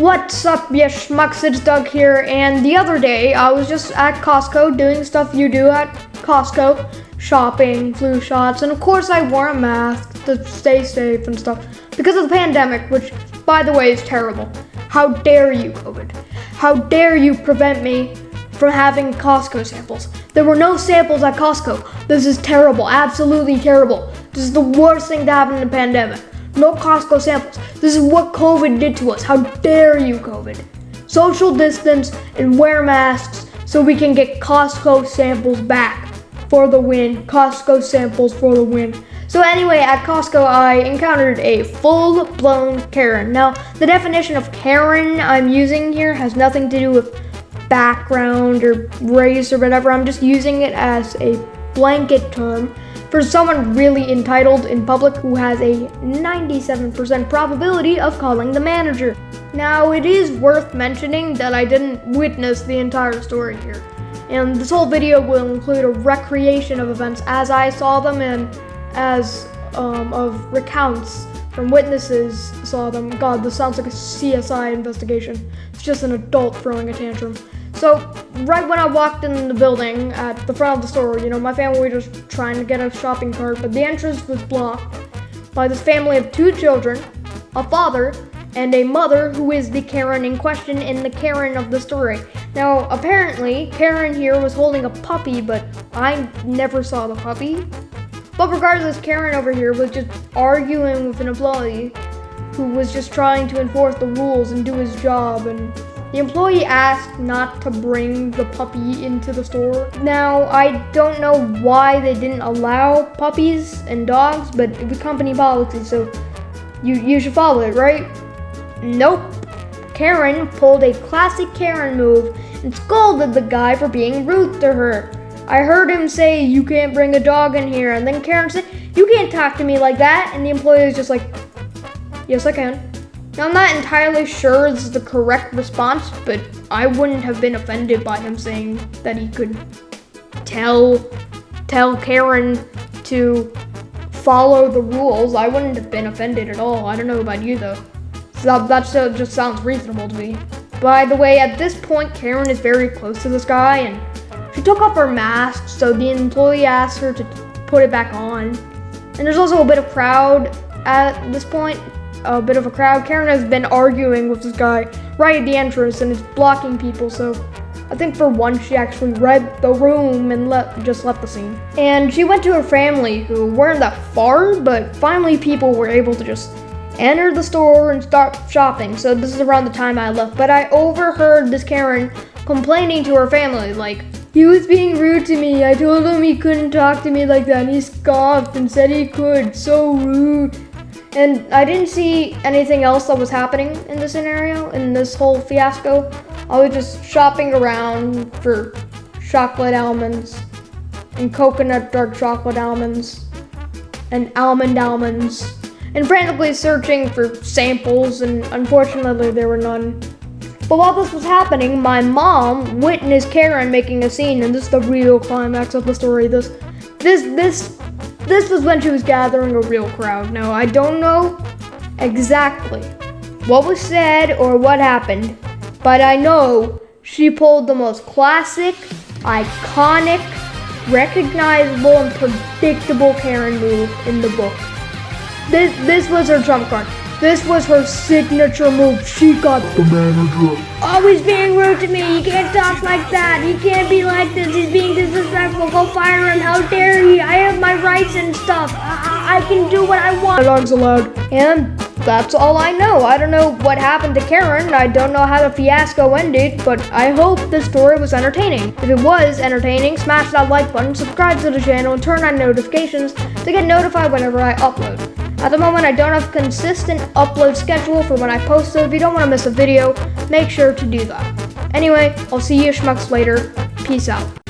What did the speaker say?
What's up, ya schmucks? It's Doug here, and the other day I was just at Costco doing stuff you do at Costco, shopping, flu shots, and of course I wore a mask to stay safe and stuff because of the pandemic, which, by the way, is terrible. How dare you, COVID? How dare you prevent me from having Costco samples? There were no samples at Costco. This is terrible, absolutely terrible. This is the worst thing to happen in the pandemic. No Costco samples. This is what COVID did to us. How dare you, COVID? Social distance and wear masks so we can get Costco samples back for the win. Costco samples for the win. So anyway, at Costco, I encountered a full-blown Karen. Now, the definition of Karen I'm using here has nothing to do with background or race or whatever. I'm just using it as a blanket term for someone really entitled in public who has a 97% probability of calling the manager. Now, it is worth mentioning that I didn't witness the entire story here, and this whole video will include a recreation of events as I saw them and as of recounts from witnesses saw them. God, this sounds like a CSI investigation. It's just an adult throwing a tantrum. So, right when I walked in the building at the front of the store, my family was just trying to get a shopping cart, but the entrance was blocked by this family of 2 children, a father, and a mother who is the Karen in question and the Karen of the story. Now, apparently, Karen here was holding a puppy, but I never saw the puppy. But regardless, Karen over here was just arguing with an employee who was just trying to enforce the rules and do his job, and the employee asked not to bring the puppy into the store. Now, I don't know why they didn't allow puppies and dogs, but it was company policy, so you should follow it, right? Nope. Karen pulled a classic Karen move and scolded the guy for being rude to her. I heard him say, "You can't bring a dog in here," and then Karen said, "You can't talk to me like that," and the employee was just like, "Yes, I can." Now, I'm not entirely sure this is the correct response, but I wouldn't have been offended by him saying that he could tell Karen to follow the rules. I wouldn't have been offended at all. I don't know about you, though. So that just sounds reasonable to me. By the way, at this point, Karen is very close to this guy, and she took off her mask, so the employee asked her to put it back on. And there's also a bit of crowd at this point. A bit of a crowd. Karen has been arguing with this guy right at the entrance and is blocking people, so I think for once she actually read the room and just left the scene. And she went to her family, who weren't that far, but finally people were able to just enter the store and start shopping. So this is around the time I left, but I overheard this Karen complaining to her family, like, "He was being rude to me. I told him he couldn't talk to me like that, and he scoffed and said he could. So rude." And I didn't see anything else that was happening in this scenario, in this whole fiasco. I was just shopping around for chocolate almonds and coconut dark chocolate almonds and almond almonds and frantically searching for samples, and unfortunately there were none. But while this was happening, my mom witnessed Karen making a scene, and this is the real climax of the story. This was when she was gathering a real crowd. Now, I don't know exactly what was said or what happened, but I know she pulled the most classic, iconic, recognizable, and predictable Karen move in the book. This was her trump card. This was her signature move. She got the manager. Always being rude to me. You can't talk like that. He can't be like this. He's being disrespectful. Go fire him. How dare he? I have my rights and stuff. I can do what I want. Dogs allowed. And that's all I know. I don't know what happened to Karen. I don't know how the fiasco ended, but I hope this story was entertaining. If it was entertaining, smash that like button, subscribe to the channel, and turn on notifications to get notified whenever I upload. At the moment, I don't have a consistent upload schedule for when I post, so if you don't want to miss a video, make sure to do that. Anyway, I'll see you schmucks later. Peace out.